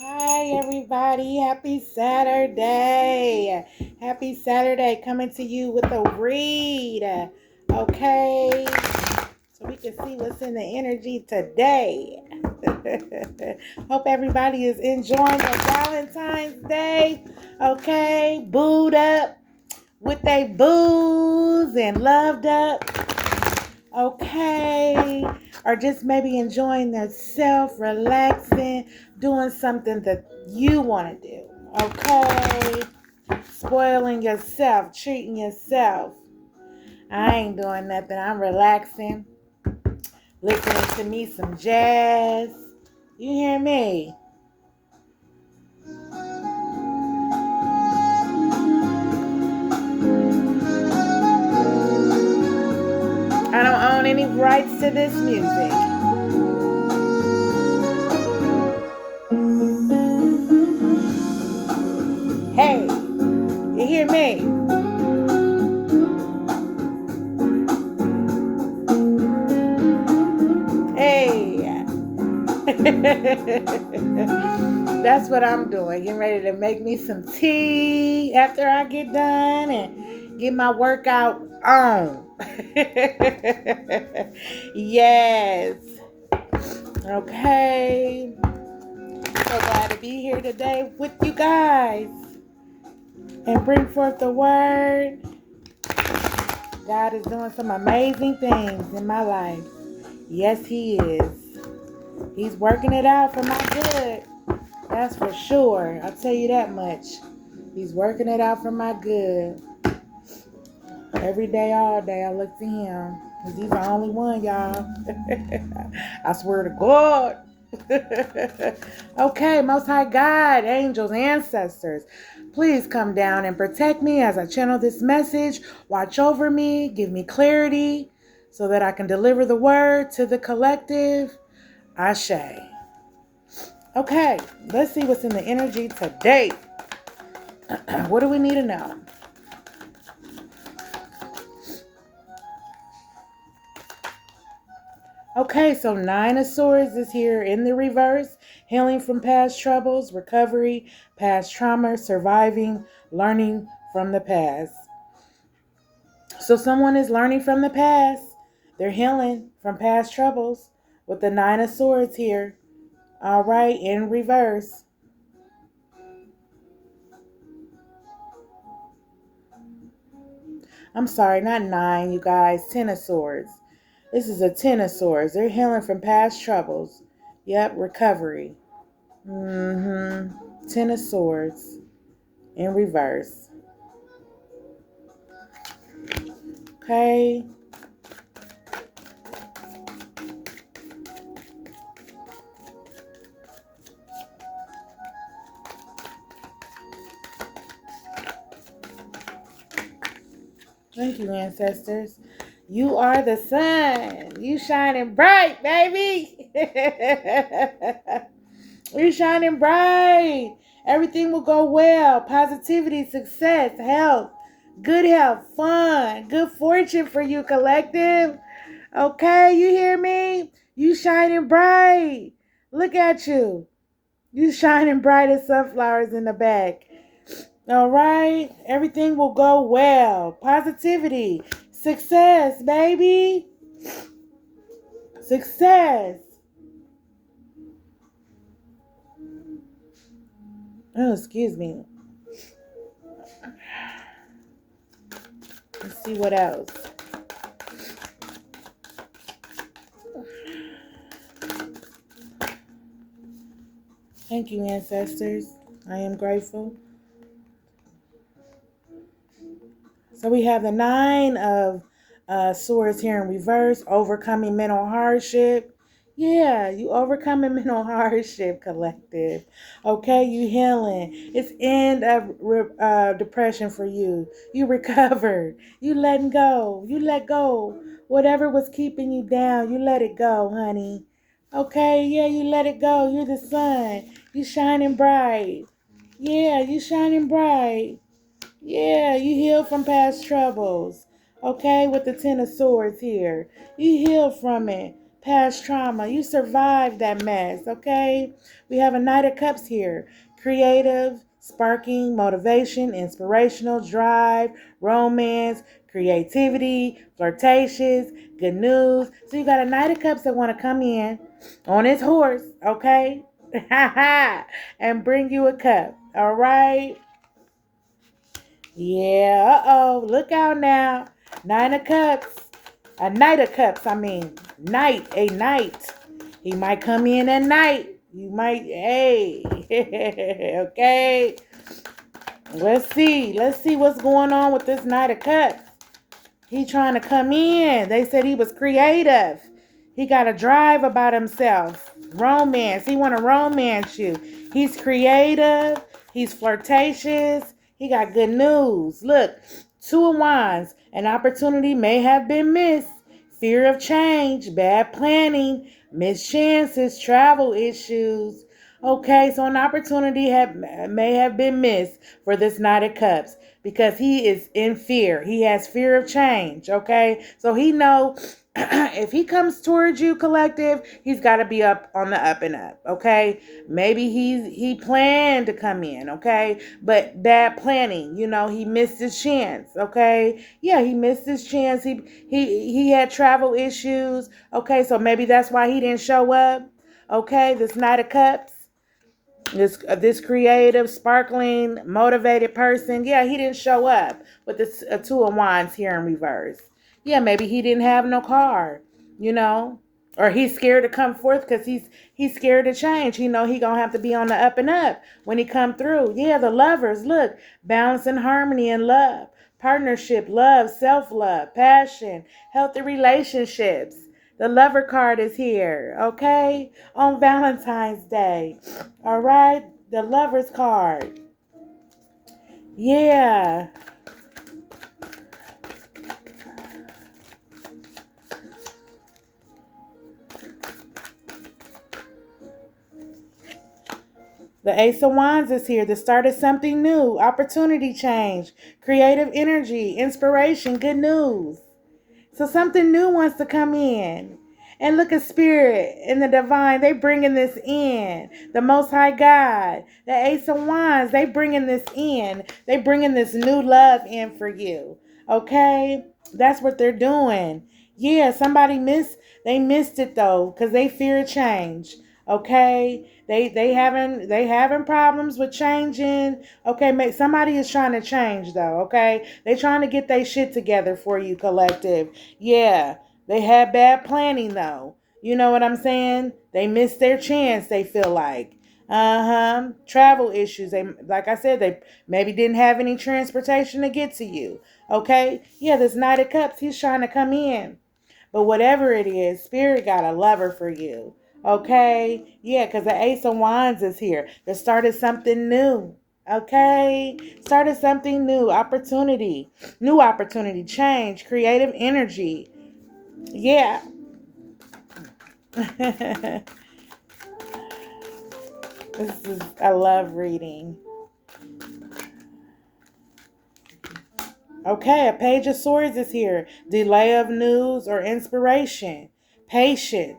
Hi, everybody. Happy Saturday. Happy Saturday. Coming to you with a read. Okay. So we can see what's in the energy today. Hope everybody is enjoying their Valentine's Day. Okay. Booed up with they booze and loved up. Okay, or just maybe enjoying their self, relaxing, doing something that you want to do. Okay, spoiling yourself, treating yourself. I ain't doing nothing. I'm relaxing, listening to me some jazz. You hear me? I don't own any rights to this music. Hey, you hear me? Hey. That's what I'm doing. Getting ready to make me some tea after I get done and get my workout on. Yes. Okay. So glad to be here today with you guys and bring forth the word. God is doing some amazing things in my life. Yes, He is. He's working it out for my good. That's for sure. I'll tell you that much. He's working it out for my good. Every day, all day, I look to Him. Because He's the only one, y'all. I swear to God. Okay, Most High God, angels, ancestors, please come down and protect me as I channel this message. Watch over me. Give me clarity so that I can deliver the word to the collective. Ashe. Okay, let's see what's in the energy today. What do we need to know? Okay, so Nine of Swords is here in the reverse. Healing from past troubles, recovery, past trauma, surviving, learning from the past. So someone is learning from the past. They're healing from past troubles with the Nine of Swords here. All right, in reverse. I'm sorry, not nine, you guys. Ten of Swords. This is a Ten of Swords. They're healing from past troubles. Yep, recovery. Ten of Swords in reverse. Okay. Thank you, ancestors. You are the sun. You shining bright, baby. You're shining bright. Everything will go well. Positivity, success, health, fun, good fortune for you, collective. Okay, you hear me? You shining bright. Look at you. You shining bright as sunflowers in the back. All right? Everything will go well. Positivity. Success, baby. Success. Oh, excuse me. Let's see what else. Thank you, ancestors. I am grateful. So we have the Nine of Swords here in reverse, overcoming mental hardship. Yeah, you overcoming mental hardship, collective. Okay, you healing. It's end of depression for you. You recovered. You letting go. You let go. Whatever was keeping you down, you let it go, honey. Okay, yeah, you let it go. You're the sun. You shining bright. Yeah, you shining bright. Yeah, you heal from past troubles. Okay, with the Ten of Swords here. You heal from it. past trauma. You survived that mess, okay? We have a Knight of Cups here. Creative, sparking, motivation, inspirational, drive, romance, creativity, flirtatious, good news. So you got a Knight of Cups that want to come in on his horse, okay? And bring you a cup, all right? Yeah, uh-oh. Look out now. Nine of Cups. A Knight of Cups, I mean. Knight, a knight. He might come in at night. You might, hey. Okay. Let's see. Let's see what's going on with this Knight of Cups. He trying to come in. They said he was creative. He got a drive about himself. Romance. He want to romance you. He's creative. He's flirtatious. He got good news. Look, Two of Wands. An opportunity may have been missed. Fear of change. Bad planning. Missed chances. Travel issues. Okay, so an opportunity may have been missed for this Knight of Cups because he is in fear. He has fear of change, okay? So he know if he comes towards you, collective, he's got to be up on the up and up, okay? Maybe he planned to come in, okay? But bad planning, he missed his chance, okay? Yeah, he missed his chance. He had travel issues, okay? So maybe that's why he didn't show up, okay? This Knight of Cups. This creative, sparkling, motivated person, yeah, he didn't show up with this Two of Wands here in reverse. Yeah, maybe he didn't have no car, or he's scared to come forth because he's scared to change. He know he gonna have to be on the up and up when he come through. Yeah, the Lovers, look, balance and harmony and love, partnership, love, self-love, passion, healthy relationships. The Lover card is here, okay? On Valentine's Day. All right? The Lover's card. Yeah. The Ace of Wands is here. The start of something new. Opportunity change. Creative energy. Inspiration. Good news. So something new wants to come in. And look at Spirit and the Divine. They bringing this in. The Most High God. The Ace of Wands. They bringing this in. They bringing this new love in for you. Okay? That's what they're doing. Yeah, they missed it though because they fear change. Okay? They having problems with changing. Okay, somebody is trying to change though, okay? They trying to get their shit together for you, collective. Yeah, they had bad planning though. You know what I'm saying? They missed their chance, they feel like. Travel issues. Like I said, they maybe didn't have any transportation to get to you. Okay? Yeah, this Knight of Cups, he's trying to come in. But whatever it is, Spirit got a lover for you. Okay? Yeah, because the Ace of Wands is here. They started something new. Okay? Started something new. Opportunity. New opportunity. Change. Creative energy. Yeah. This is a love reading. Okay, a Page of Swords is here. Delay of news or inspiration. Patience.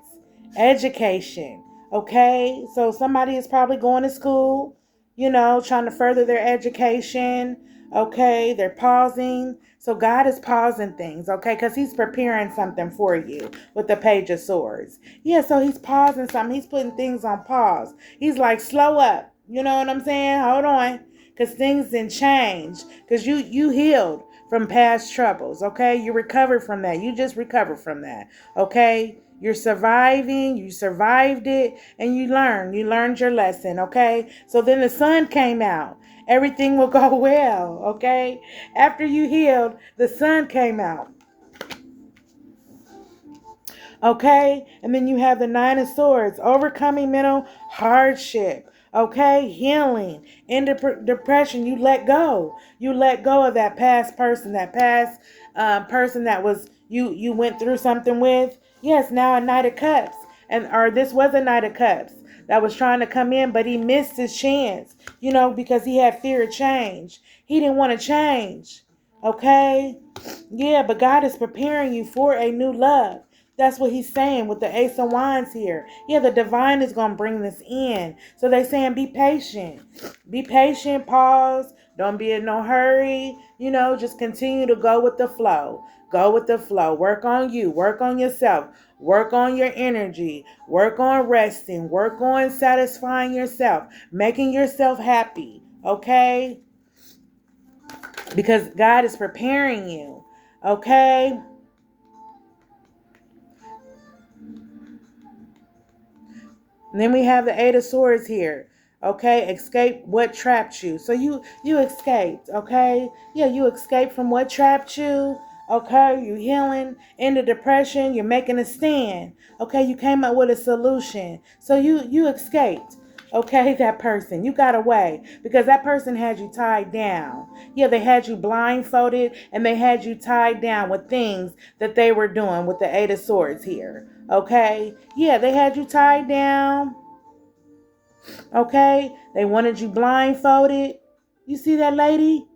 Education. Okay, so somebody is probably going to school, trying to further their education. Okay, they're pausing. So God is pausing things, okay, because he's preparing something for you with the Page of Swords. Yeah, so he's pausing something. He's putting things on pause. He's like, slow up. You know what I'm saying? Hold on. Because things didn't change. Because you healed from past troubles, okay? You recovered from that. You just recovered from that, okay? You're surviving. You survived it. And you learned. You learned your lesson, okay? So then the sun came out. Everything will go well, okay? After you healed, the sun came out. Okay? And then you have the Nine of Swords, overcoming mental hardship. Okay? Healing. In depression, you let go. You let go of that past person, that past person that was you went through something with. Yes, now a Knight of Cups. Or this was a Knight of Cups that was trying to come in, but he missed his chance, because he had fear of change. He didn't want to change. Okay? Yeah, but God is preparing you for a new love. That's what he's saying with the Ace of Wands here. Yeah, the divine is going to bring this in. So they saying be patient. Be patient, pause. Don't be in no hurry. Just continue to go with the flow. Go with the flow. Work on you. Work on yourself. Work on your energy. Work on resting. Work on satisfying yourself. Making yourself happy. Okay? Because God is preparing you. Okay? And then we have the Eight of Swords here. Okay, escape what trapped you. So you escaped. Okay, yeah, you escaped from what trapped you. Okay, you healing in the depression. You're making a stand. Okay, you came up with a solution. So you escaped. Okay, that person, you got away because that person had you tied down. Yeah, they had you blindfolded and they had you tied down with things that they were doing with the Eight of Swords here. Okay, yeah, they had you tied down. Okay, they wanted you blindfolded. You see that lady?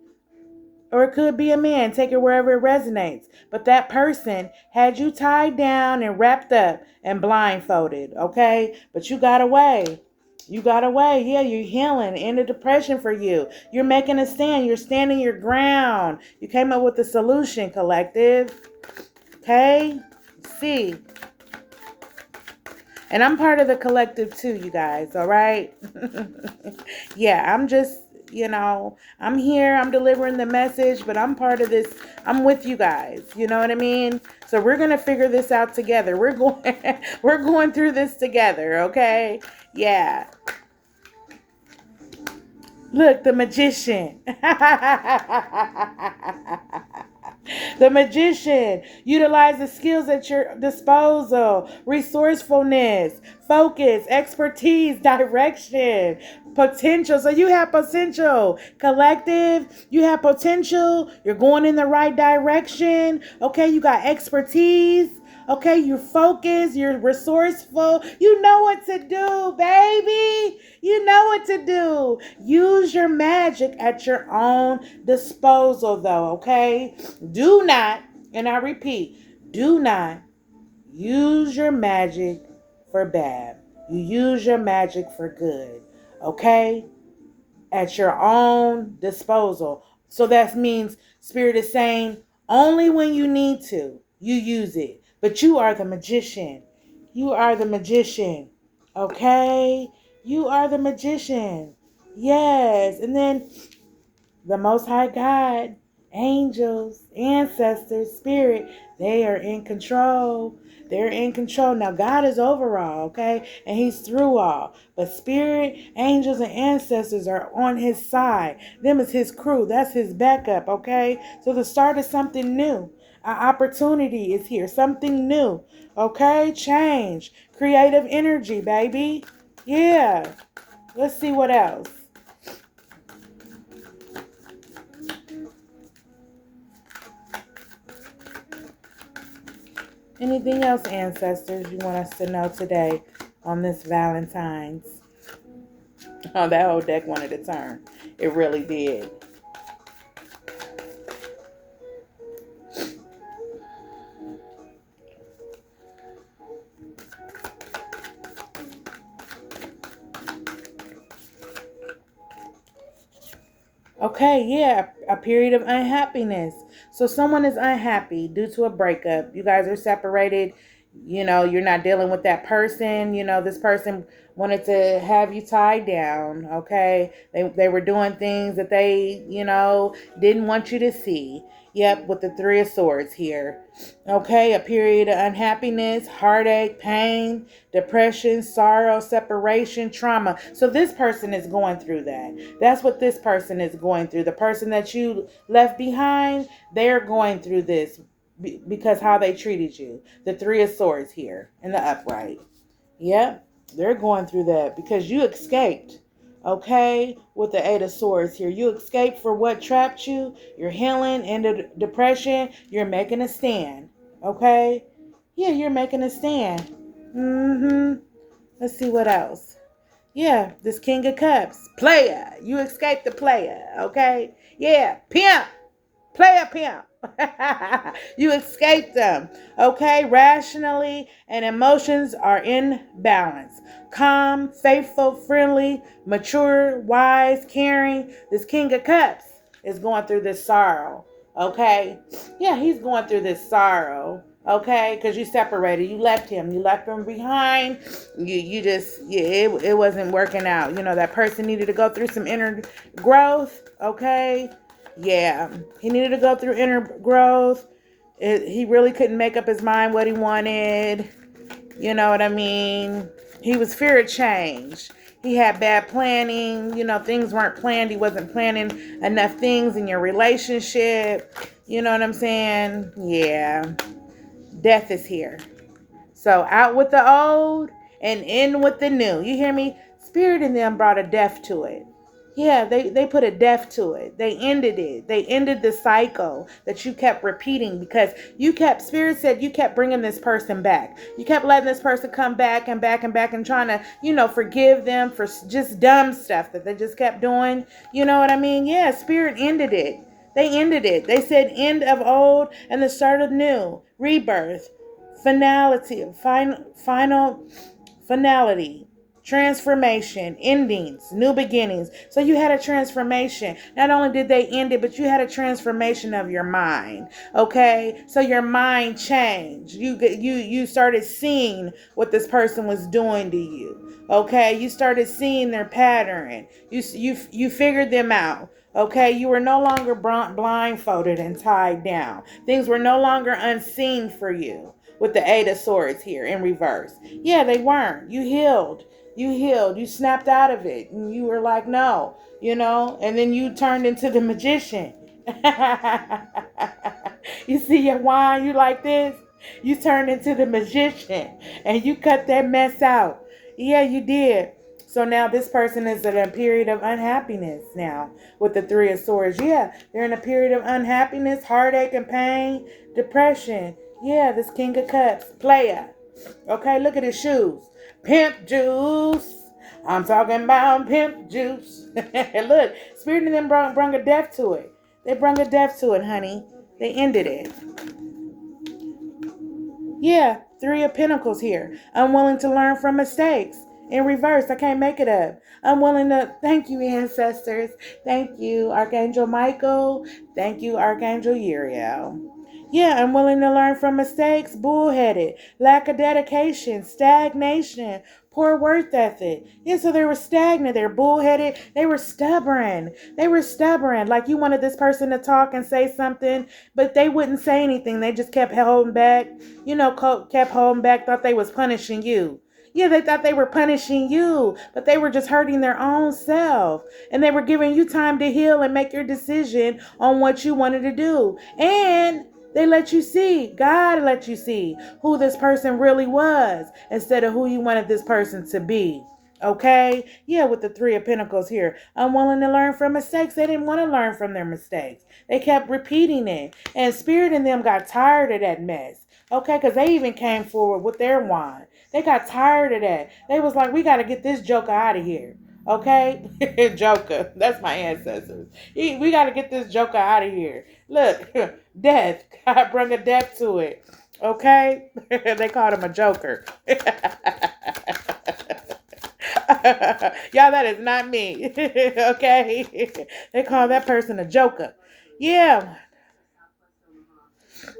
Or it could be a man. Take it wherever it resonates. But that person had you tied down and wrapped up and blindfolded. Okay, but you got away. You got away. Yeah, you're healing. End of depression for you. You're making a stand. You're standing your ground. You came up with a solution, collective. Okay? See. And I'm part of the collective too, you guys, all right? Yeah, I'm just, I'm here, I'm delivering the message, but I'm part of this. I'm with you guys, you know what I mean? So we're going to figure this out together. We're going through this together, okay? Yeah. Look, the magician. The magician. Utilize the skills at your disposal. Resourcefulness, focus, expertise, direction, potential. So you have potential. Collective, you have potential. You're going in the right direction. Okay, you got expertise. Okay, you're focused, you're resourceful. You know what to do, baby. You know what to do. Use your magic at your own disposal, though, okay? Do not, and I repeat, do not use your magic for bad. You use your magic for good, okay? At your own disposal. So that means Spirit is saying only when you need to, you use it. But you are the magician. You are the magician. Okay? You are the magician. Yes. And then the Most High God, angels, ancestors, spirit, they are in control. They're in control. Now, God is over all, okay? And he's through all. But spirit, angels, and ancestors are on his side. Them is his crew. That's his backup, okay? So the start of something new. An opportunity is here. Something new, okay? Change. Creative energy, baby. Yeah. Let's see what else. Anything else, ancestors, you want us to know today on this Valentine's? Oh, that whole deck wanted to turn. It really did. Okay, yeah, a period of unhappiness. So someone is unhappy due to a breakup. You guys are separated. You're not dealing with that person. This person wanted to have you tied down, okay? They were doing things that they, didn't want you to see. Yep, with the Three of Swords here. Okay, a period of unhappiness, heartache, pain, depression, sorrow, separation, trauma. So this person is going through that. That's what this person is going through. The person that you left behind, they're going through this because how they treated you. The Three of Swords here in the upright. Yep, they're going through that because you escaped. Okay, with the Eight of Swords here. You escaped for what trapped you. You're healing into depression. You're making a stand. Okay? Yeah, you're making a stand. Let's see what else. Yeah, this King of Cups. Player. You escaped the player. Okay? Yeah, pimp. Player pimp. You escaped them. Okay? Rationally and emotions are in balance. Calm, faithful, friendly, mature, wise, caring. This King of Cups is going through this sorrow. Okay? Yeah, he's going through this sorrow. Okay? Because you separated. You left him. You left him behind. You just, yeah, it wasn't working out. You know, that person needed to go through some inner growth. Okay? Yeah, he needed to go through inner growth. He really couldn't make up his mind what he wanted. You know what I mean? He was fear of change. He had bad planning. You know, things weren't planned. He wasn't planning enough things in your relationship. You know what I'm saying? Yeah. Death is here. So out with the old and in with the new. You hear me? Spirit in them brought a death to it. Yeah, they put a death to it. They ended it. They ended the cycle that you kept repeating because Spirit said you kept bringing this person back. You kept letting this person come back and back and back and trying to, forgive them for just dumb stuff that they just kept doing. You know what I mean? Yeah, Spirit ended it. They ended it. They said end of old and the start of new. Rebirth. Finality. Final finality, transformation, endings, new beginnings. So you had a transformation. Not only did they end it, but you had a transformation of your mind. Okay, so your mind changed. You started seeing what this person was doing to you. Okay, you started seeing their pattern. You figured them out. Okay, you were no longer blindfolded and tied down. Things were no longer unseen for you with the Eight of Swords here in reverse. Yeah, they weren't. You healed. You healed. You snapped out of it. And you were like, no, and then you turned into the magician. You see your wine, you like this? You turned into the magician and you cut that mess out. Yeah, you did. So now this person is in a period of unhappiness now with the Three of Swords. Yeah, they're in a period of unhappiness, heartache and pain, depression. Yeah, this King of Cups, player. Okay, look at his shoes. Pimp juice. I'm talking about pimp juice. Look, Spirit of them brung a death to it. They brung a death to it, honey. They ended it. Yeah, Three of Pentacles here. Unwilling to learn from mistakes. In reverse, I can't make it up. Unwilling to, thank you, ancestors. Thank you, Archangel Michael. Thank you, Archangel Uriel. Yeah, unwilling to learn from mistakes, bullheaded, lack of dedication, stagnation, poor work ethic. Yeah, so they were stagnant, they were bullheaded, they were stubborn. They were stubborn. Like you wanted this person to talk and say something, but they wouldn't say anything. They just kept holding back, kept holding back, thought they was punishing you. Yeah, they thought they were punishing you, but they were just hurting their own self. And they were giving you time to heal and make your decision on what you wanted to do. And they let you see, God let you see who this person really was instead of who you wanted this person to be. Okay? Yeah, with the Three of Pentacles here. Unwilling to learn from mistakes. They didn't want to learn from their mistakes. They kept repeating it. And Spirit in them got tired of that mess. Okay? Because they even came forward with their wand. They got tired of that. They was like, we got to get this joker out of here. Okay? Joker. That's my ancestors. We got to get this joker out of here. Look, death. God brought a death to it. Okay? They called him a joker. Y'all, that is not me. Okay? They call that person a joker. Yeah.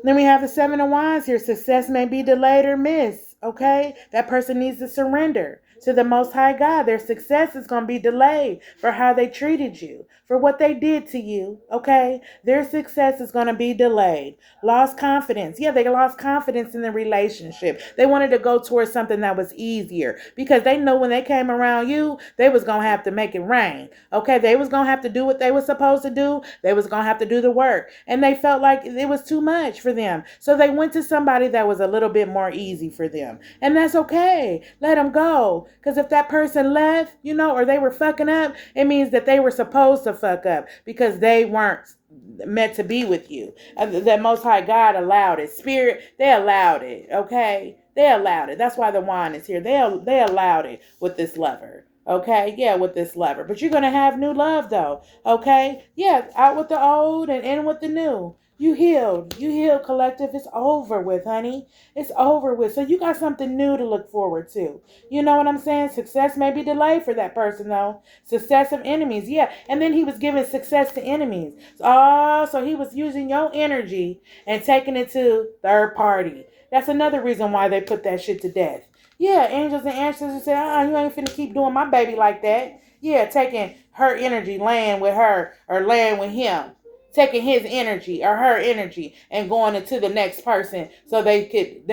Then we have the Seven of Wands here. Success may be delayed or missed. Okay? That person needs to surrender to the Most High God. Their success is going to be delayed for how they treated you, for what they did to you. Okay? Their success is going to be delayed. Lost confidence. Yeah, they lost confidence in the relationship. They wanted to go towards something that was easier because they know when they came around you, they was going to have to make it rain. Okay? They was going to have to do what they were supposed to do. They was going to have to do the work. And they felt like it was too much for them. So they went to somebody that was a little bit more easy for them. And that's okay. Let them go. Because if that person left, or they were fucking up, it means that they were supposed to fuck up because they weren't meant to be with you. The Most High God allowed it. Spirit, they allowed it. Okay? They allowed it. That's why the wand is here. They allowed it with this lover. Okay? Yeah, with this lover. But you're going to have new love though. Okay? Yeah, out with the old and in with the new. You healed. You healed, collective. It's over with, honey. It's over with. So you got something new to look forward to. You know what I'm saying? Success may be delayed for that person, though. Success of enemies. Yeah. And then he was giving success to enemies. Oh, so he was using your energy and taking it to third party. That's another reason why they put that shit to death. Yeah, angels and ancestors said, you ain't finna keep doing my baby like that. Yeah, taking her energy, laying with her or laying with him, taking his energy or her energy and going into the next person so they could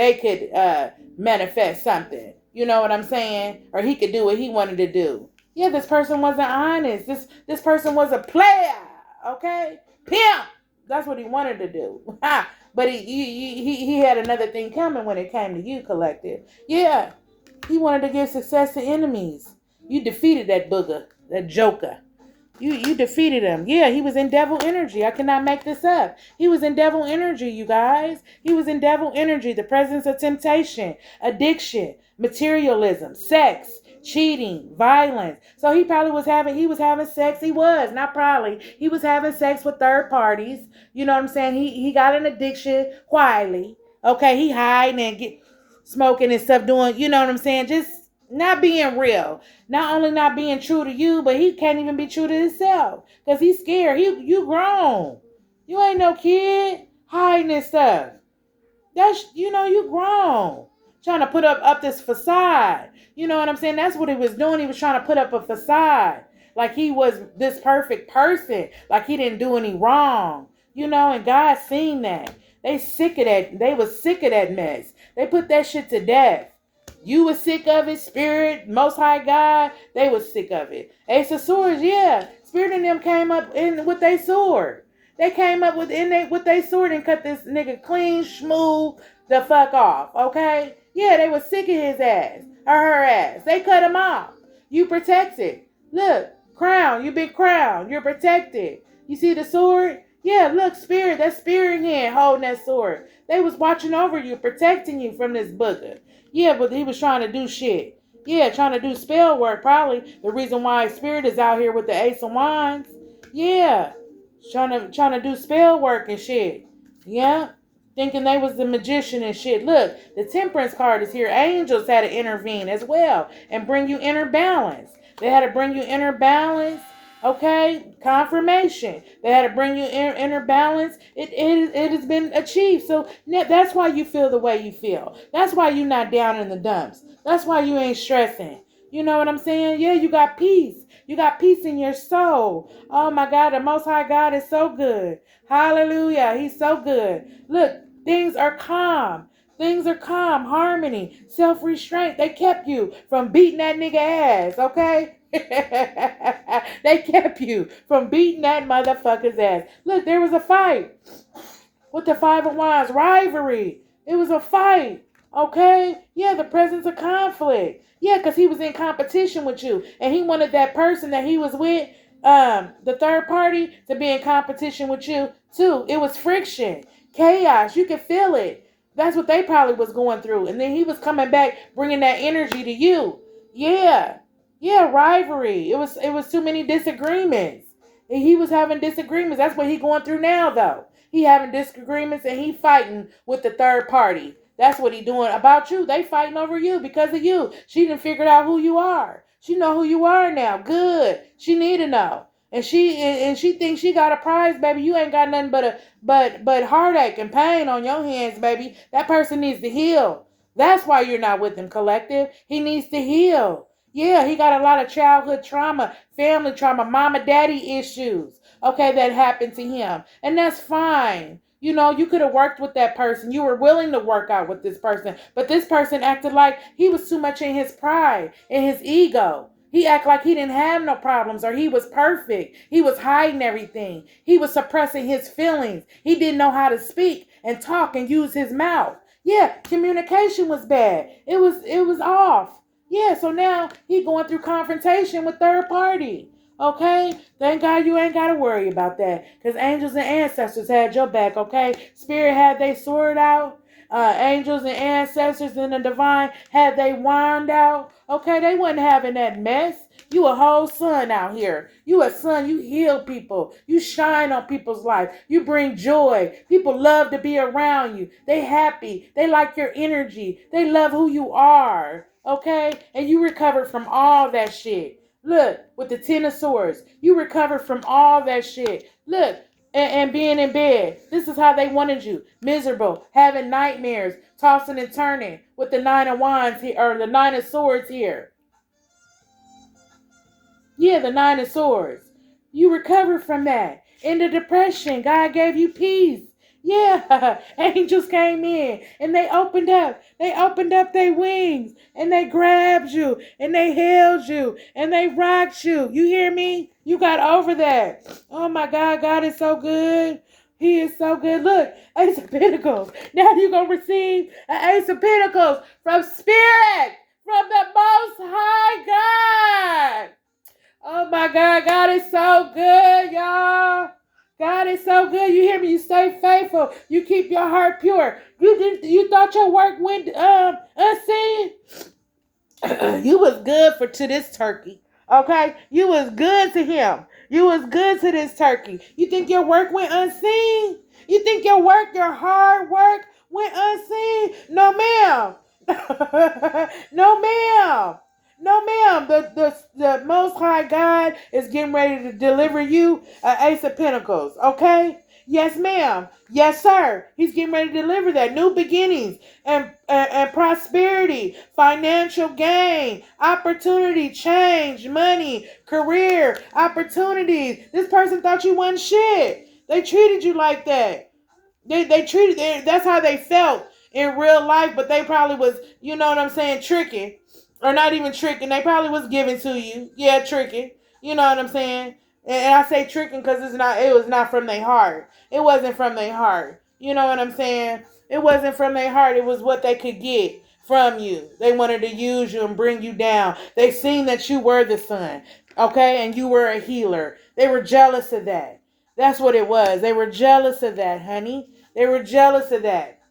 manifest something. You know what I'm saying? Or he could do what he wanted to do. Yeah, this person wasn't honest. This person was a player. Okay, pimp. That's what he wanted to do. But he had another thing coming when it came to you, collective. Yeah, he wanted to give success to enemies. You defeated that booger, that joker. You defeated him. Yeah, he was in devil energy. I cannot make this up. He was in devil energy, you guys. He was in devil energy. The presence of temptation, addiction, materialism, sex, cheating, violence. So he was having sex. He was, not probably. He was having sex with third parties. You know what I'm saying? He got an addiction quietly. Okay, he hiding and get smoking and stuff doing, you know what I'm saying? Just not being real. Not only not being true to you, but he can't even be true to himself. Because he's scared. You grown. You ain't no kid hiding this stuff. That's, you grown. Trying to put up this facade. You know what I'm saying? That's what he was doing. He was trying to put up a facade. Like he was this perfect person. Like he didn't do any wrong. And God seen that. They was sick of that mess. They put that shit to death. You was sick of it, Spirit, Most High God. They was sick of it. Ace of Swords, yeah. Spirit and them came up in with their sword. They came up with their sword and cut this nigga clean, smooth the fuck off. Okay? Yeah, they was sick of his ass or her ass. They cut him off. You protected. Look, crown. You been crowned. You're protected. You see the sword? Yeah, look, Spirit. That Spirit hand holding that sword. They was watching over you, protecting you from this booger. Yeah, but he was trying to do shit. Yeah, trying to do spell work. Probably the reason why Spirit is out here with the Ace of Wands. Yeah, trying to do spell work and shit. Yeah, thinking they was the magician and shit. Look, the Temperance card is here. Angels had to intervene as well and bring you inner balance. They had to bring you inner balance. Okay, confirmation. They had to bring you inner balance. It has been achieved. So that's why you feel the way you feel. That's why you're not down in the dumps. That's why you ain't stressing. You know what I'm saying? Yeah, you got peace. You got peace in your soul. Oh my God, the Most High God is so good. Hallelujah. He's so good. Look, things are calm. Things are calm, harmony, self-restraint. They kept you from beating that nigga ass, okay? They kept you from beating that motherfucker's ass. Look, there was a fight with the Five of Wands. Rivalry. It was a fight. Okay? Yeah, the presence of conflict. Yeah, because he was in competition with you. And he wanted that person that he was with, the third party, to be in competition with you too. It was friction. Chaos. You could feel it. That's what they probably was going through. And then he was coming back, bringing that energy to you. Yeah. Yeah, rivalry. It was too many disagreements. And he was having disagreements. That's what he going through now, though. He having disagreements and he fighting with the third party. That's what he doing about you. They fighting over you because of you. She done figured out who you are. She know who you are now. Good. She need to know. And she thinks she got a prize, baby. You ain't got nothing but heartache and pain on your hands, baby. That person needs to heal. That's why you're not with him, collective. He needs to heal. Yeah, he got a lot of childhood trauma, family trauma, mama, daddy issues, okay, that happened to him. And that's fine. You could have worked with that person. You were willing to work out with this person. But this person acted like he was too much in his pride, in his ego. He acted like he didn't have no problems or he was perfect. He was hiding everything. He was suppressing his feelings. He didn't know how to speak and talk and use his mouth. Yeah, communication was bad. It was off. Yeah, so now he going through confrontation with third party. Okay? Thank God you ain't got to worry about that. Because angels and ancestors had your back, okay? Spirit had they sword out. Angels and ancestors and the divine had they wand out. Okay? They wasn't having that mess. You a whole sun out here. You a sun. You heal people. You shine on people's life. You bring joy. People love to be around you. They happy. They like your energy. They love who you are. Okay? And you recovered from all that shit. Look, with the Ten of Swords, you recovered from all that shit. Look, and being in bed. This is how they wanted you. Miserable, having nightmares, tossing and turning with the Nine of Wands here, or the Nine of Swords here. Yeah, the Nine of Swords. You recovered from that. In the depression, God gave you peace. Yeah, angels came in and they opened up. They opened up their wings and they grabbed you and they held you and they rocked you. You hear me? You got over that. Oh my God, God is so good. He is so good. Look, Ace of Pentacles. Now you're going to receive an Ace of Pentacles from Spirit, from the Most High God. Oh my God, God is so good, y'all. God is so good. You hear me? You stay faithful. You keep your heart pure. You thought your work went unseen? You was good to this turkey. Okay? You was good to him. You was good to this turkey. You think your work went unseen? You think your hard work went unseen? No, ma'am. No, ma'am. No, ma'am. The Most High God is getting ready to deliver you an Ace of Pentacles. Okay? Yes, ma'am. Yes, sir. He's getting ready to deliver that. New beginnings and prosperity, financial gain, opportunity, change, money, career, opportunities. This person thought you wasn't shit. They treated you like that. They treated, that's how they felt in real life, but they probably was, you know what I'm saying, tricking. Or not even tricking. They probably was giving to you. Yeah, tricking. You know what I'm saying? And I say tricking because it was not from their heart. It wasn't from their heart. You know what I'm saying? It wasn't from their heart. It was what they could get from you. They wanted to use you and bring you down. They seen that you were the sun. Okay? And you were a healer. They were jealous of that. That's what it was. They were jealous of that, honey. They were jealous of that.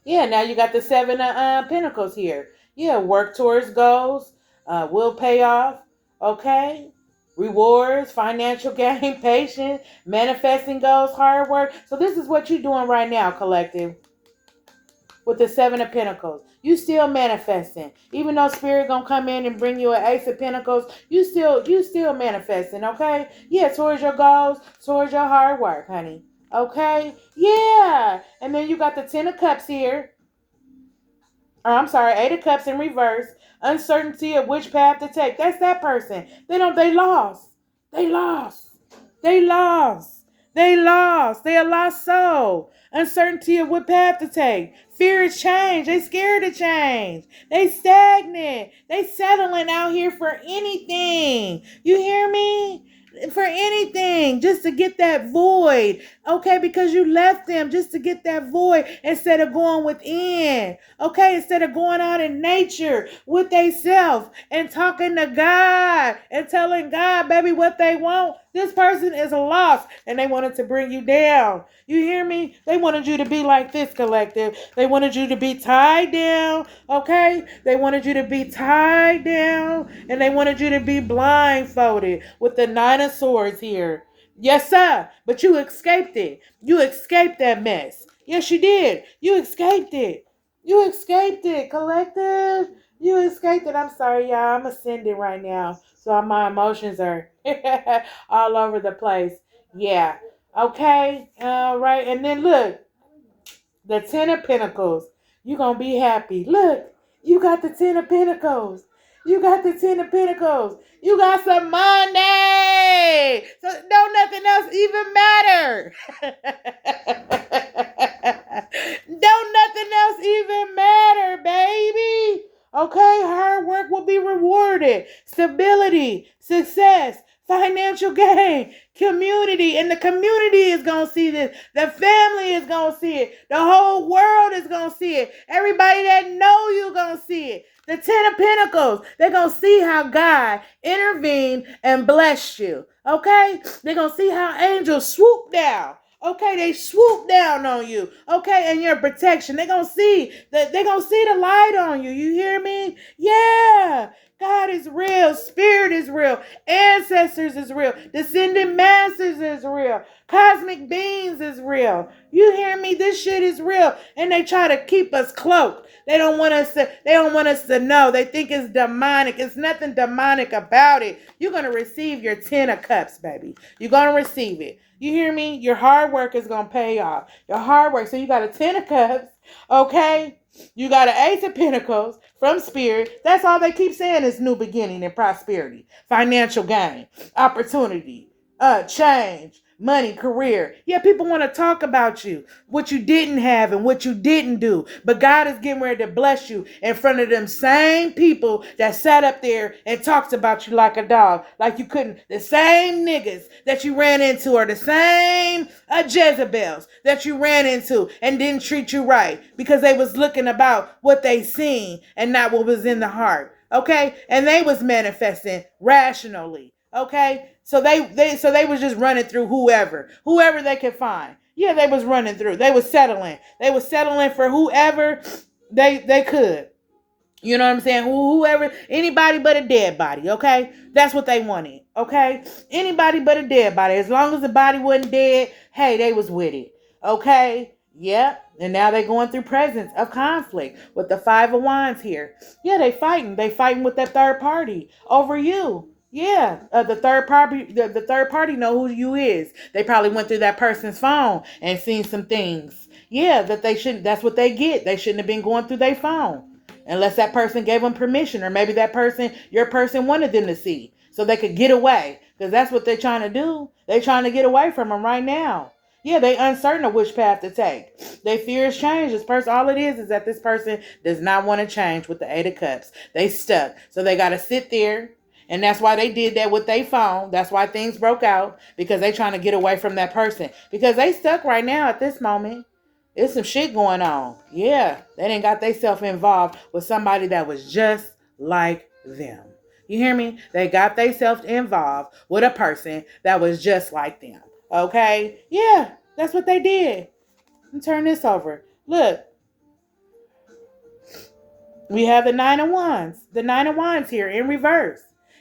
Yeah, now you got the Seven of Pentacles here. Yeah, work towards goals, will pay off, okay? Rewards, financial gain, patience, manifesting goals, hard work. So this is what you're doing right now, collective, with the Seven of Pentacles. You still manifesting. Even though Spirit gonna come in and bring you an Ace of Pentacles, you still manifesting, okay? Yeah, towards your goals, towards your hard work, honey. Okay? Yeah. And then you got the Ten of Cups here. Or I'm sorry, Eight of Cups in reverse. Uncertainty of which path to take. That's that person. They lost. They lost. They lost. They lost. They a lost soul. Uncertainty of what path to take. Fear of change. They scared of change. They stagnant. They settling out here for anything. You hear me? For anything, just to get that void, okay? Because you left them just to get that void instead of going within, okay? Instead of going out in nature with they self and talking to God and telling God, baby, what they want. This person is lost and they wanted to bring you down. You hear me? They wanted you to be like this, collective. They wanted you to be tied down, okay? They wanted you to be tied down and they wanted you to be blindfolded with the Nine of Swords here. Yes, sir. But you escaped it. You escaped that mess. Yes, you did. You escaped it. You escaped it, collective. You escaped it. I'm sorry, y'all. I'm ascending right now. So my emotions are all over the place. Yeah. Okay. All right. And then look, the Ten of Pentacles. You're going to be happy. Look, you got the Ten of Pentacles. You got the Ten of Pentacles. You got some money. So don't nothing else even matter. Don't nothing else even matter, baby. Okay, hard work will be rewarded. Stability, success, financial gain, community, and the community is going to see this. The family is going to see it. The whole world is going to see it. Everybody that know you going to see it. The Ten of Pentacles, they're going to see how God intervened and blessed you. Okay? They're going to see how angels swoop down. Okay, they swoop down on you. Okay, and your protection. They're going to see the light on you. You hear me? Yeah. God is real. Spirit is real. Ancestors is real. Descendant masters is real. Cosmic beings is real. You hear me? This shit is real. And they try to keep us cloaked. They don't want us to know. They think it's demonic. It's nothing demonic about it. You're going to receive your 10 of cups, baby. You're going to receive it. You hear me? Your hard work is going to pay off. Your hard work. So you got a 10 of cups, okay? You got an Ace of Pentacles from Spirit. That's all they keep saying is new beginning and prosperity, financial gain, opportunity, change, money, career. Yeah, people want to talk about you, what you didn't have and what you didn't do. But God is getting ready to bless you in front of them same people that sat up there and talked about you like a dog, like you couldn't. The same niggas that you ran into are the same Jezebels that you ran into and didn't treat you right because they was looking about what they seen and not what was in the heart. Okay? And they was manifesting rationally. Okay? So they was just running through whoever they could find. Yeah, they was running through. They was settling. They was settling for whoever they could. You know what I'm saying? Whoever, anybody but a dead body, okay? That's what they wanted, okay? Anybody but a dead body. As long as the body wasn't dead, hey, they was with it, okay? Yep. And now they're going through presence of conflict with the Five of Wands here. Yeah, they fighting. They fighting with that third party over you. Yeah, the third party know who you is. They probably went through that person's phone and seen some things. Yeah, that they shouldn't. That's what they get. They shouldn't have been going through their phone. Unless that person gave them permission, or maybe that person, your person wanted them to see so they could get away. Because that's what they're trying to do. They're trying to get away from them right now. Yeah, they uncertain of which path to take. They fear is change. This person, all it is that this person does not want to change with the Eight of Cups. They stuck. So they got to sit there. And that's why they did that with their phone. That's why things broke out. Because they trying to get away from that person. Because they stuck right now at this moment. There's some shit going on. Yeah, they didn't got themselves involved with somebody that was just like them. You hear me? They got themselves involved with a person that was just like them. Okay? Yeah, that's what they did. Let me turn this over. Look, we have the Nine of Wands. The Nine of Wands here in reverse.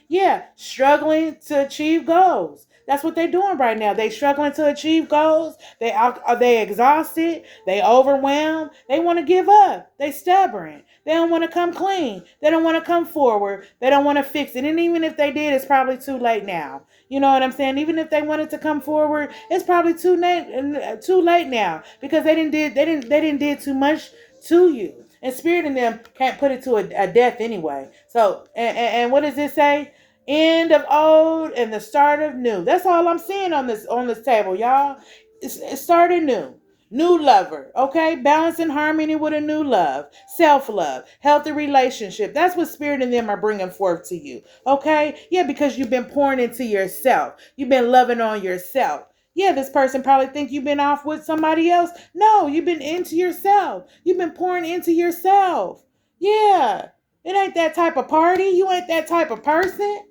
Yeah, struggling to achieve goals. That's what they're doing right now. They struggling to achieve goals. They exhausted. They overwhelmed. They want to give up. They stubborn. They don't want to come clean. They don't want to come forward. They don't want to fix it. And even if they did, it's probably too late now. You know what I'm saying? Even if they wanted to come forward, it's probably too late now because they didn't did too much to you. And Spirit in them can't put it to a death anyway. So, and what does it say? End of old and the start of new. That's all I'm seeing on this table, y'all. It's starting new. New lover, okay? Balance and harmony with a new love. Self-love. Healthy relationship. That's what Spirit and them are bringing forth to you, okay? Yeah, because you've been pouring into yourself. You've been loving on yourself. Yeah, this person probably think you've been off with somebody else. No, you've been into yourself. You've been pouring into yourself. Yeah, it ain't that type of party. You ain't that type of person.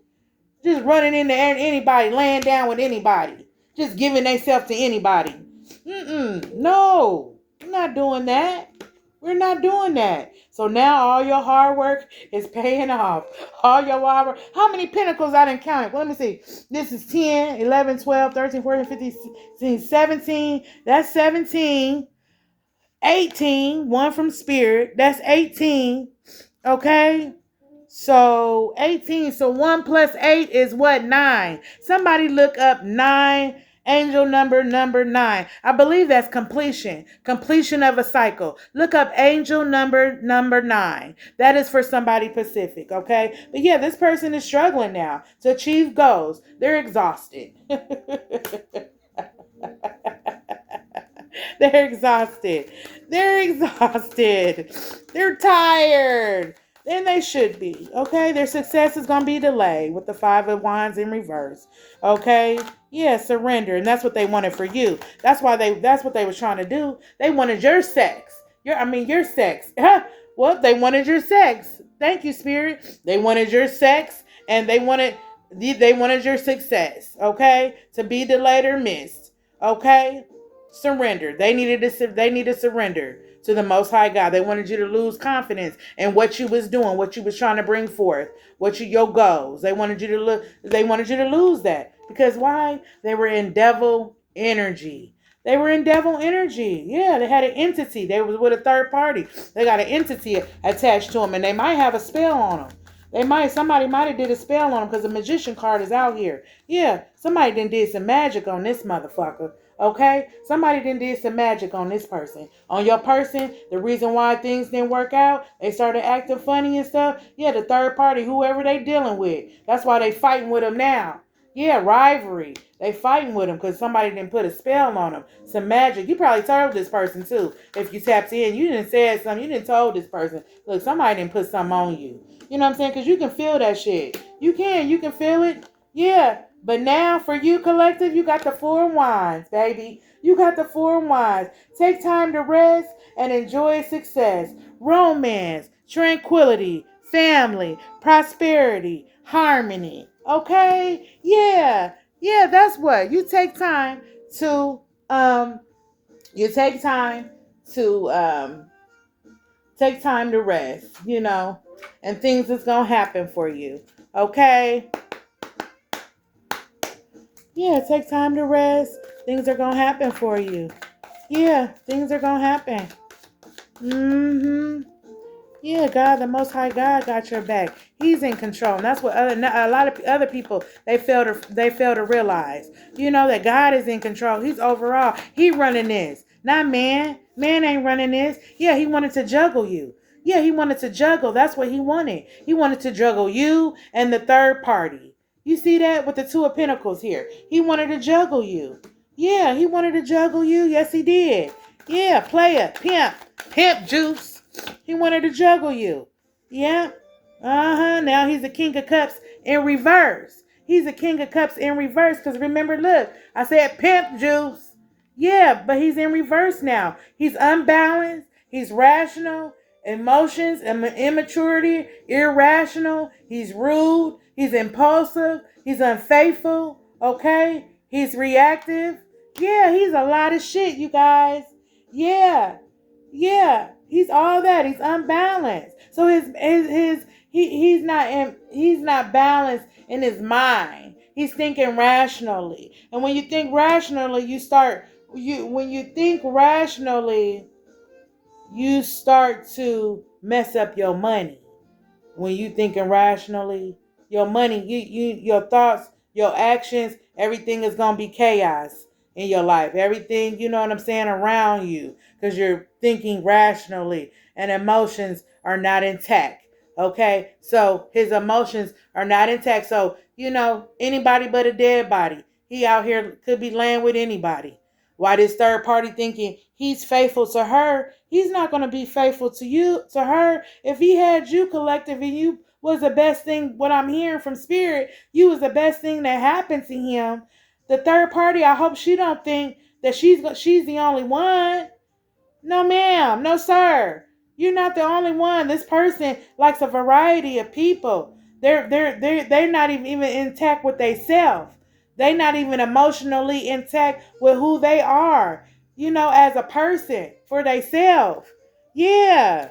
Just running into anybody, laying down with anybody. Just giving themselves to anybody. No, we're not doing that. We're not doing that. So now all your hard work is paying off. All your hard work. How many pentacles I didn't count? Well, let me see. This is 10, 11, 12, 13, 14, 15, 16, 17. That's 17. 18. One from Spirit. That's 18. Okay? So 18. So 1 plus 8 is what? 9. Somebody look up 9. Angel number 9. I believe that's completion. Completion of a cycle. Look up angel number 9. That is for somebody Pacific, okay? But yeah, this person is struggling now to achieve goals. They're exhausted. They're exhausted. They're exhausted. They're tired. And they should be, okay? Their success is going to be delayed with the Five of Wands in reverse, okay? Yeah, surrender. And that's what they wanted for you. That's what they was trying to do. They wanted your sex. Your sex. Well, they wanted your sex. Thank you, Spirit. They wanted your sex and they wanted your success, okay? To be delayed or missed, okay? Surrender. They needed to surrender. to the Most High God. They wanted you to lose confidence in what you was doing, what you was trying to bring forth, your goals. They wanted you to lose that. Because why? They were in devil energy. They were in devil energy. Yeah, they had an entity. They was with a third party. They got an entity attached to them, and they might have a spell on them. Somebody might have did a spell on them because the magician card is out here. Yeah, somebody did some magic on this motherfucker. Okay? Somebody did some magic on this person. On your person, the reason why things didn't work out, they started acting funny and stuff. Yeah, the third party, whoever they dealing with. That's why they fighting with them now. Yeah, rivalry. They fighting with them because somebody didn't put a spell on them. Some magic. You probably told this person too. If you tapped in, you didn't say something. You didn't told this person. Look, somebody didn't put something on you. You know what I'm saying? Because you can feel that shit. You can feel it. Yeah. But now for you, collective, you got the 4 wands, baby. You got the 4 wands. Take time to rest and enjoy success, romance, tranquility, family, prosperity, harmony. Okay? Yeah. Yeah, that's what. To you take time to rest, and things is gonna happen for you. Okay? Yeah, take time to rest. Things are gonna happen for you. Yeah, things are gonna happen. Mm-hmm. Yeah, God, the Most High God got your back. He's in control, and that's what a lot of other people they fail to realize. That God is in control. He's overall. He running this, not man. Man ain't running this. Yeah, he wanted to juggle you. Yeah, he wanted to juggle. That's what he wanted. He wanted to juggle you and the third party. You see that with the 2 of Pentacles here? He wanted to juggle you. Yeah, he wanted to juggle you. Yes, he did. Yeah, player, pimp juice. He wanted to juggle you. Yeah. Now he's the King of Cups in reverse. He's the King of Cups in reverse. Because remember, look, I said pimp juice. Yeah, but he's in reverse now. He's unbalanced. He's rational. Emotions, immaturity, irrational. He's rude. He's impulsive. He's unfaithful. Okay? He's reactive. Yeah, he's a lot of shit, you guys. Yeah. Yeah, he's all that. He's unbalanced. So he's not balanced in his mind. He's thinking rationally. And when you think rationally, when you think rationally, you start to mess up your money. When you thinking rationally, your money, your thoughts, your actions, everything is gonna be chaos in your life. Everything, you know what I'm saying, around you, because you're thinking rationally and emotions are not intact. Okay, so his emotions are not intact. So anybody but a dead body. He out here could be laying with anybody. Why this third party thinking he's faithful to her? He's not going to be faithful to her. If he had you, collective, and you was the best thing, what I'm hearing from spirit, you was the best thing that happened to him. The third party, I hope she don't think that she's the only one. No, ma'am. No, sir. You're not the only one. This person likes a variety of people. They're not even intact with themselves. They're not even emotionally intact with who they are, as a person for themselves. Yeah.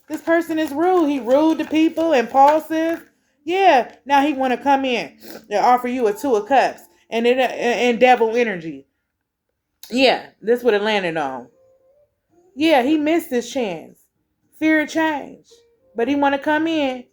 This person is rude. He rude to people, impulsive. Yeah. Now he want to come in and offer you a 2 of Cups and devil energy. Yeah. This would have landed on. Yeah, he missed his chance. Fear of change. But he want to come in,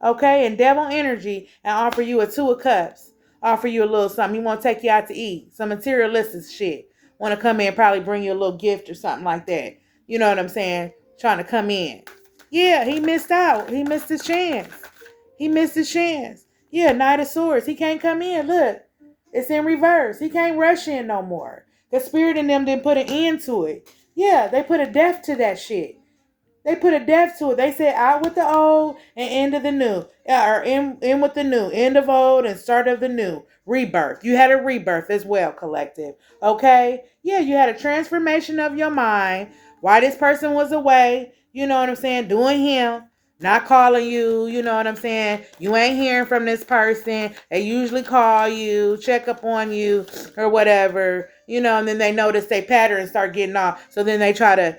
okay, and devil energy and offer you a 2 of Cups. Offer you a little something. He want to take you out to eat. Some materialistic shit. Want to come in, probably bring you a little gift or something like that. You know what I'm saying? Trying to come in. Yeah, he missed out. He missed his chance. He missed his chance. Yeah, Knight of Swords. He can't come in. Look, it's in reverse. He can't rush in no more. The spirit in them didn't put an end to it. Yeah, they put a death to that shit. They put a death to it. They said out with the old and end of the new. Or in with the new. End of old and start of the new. Rebirth. You had a rebirth as well, collective. Okay? Yeah, you had a transformation of your mind. Why this person was away. You know what I'm saying? Doing him. Not calling you, you know what I'm saying? You ain't hearing from this person. They usually call you, check up on you or whatever, and then they notice they pattern and start getting off. So then they try to,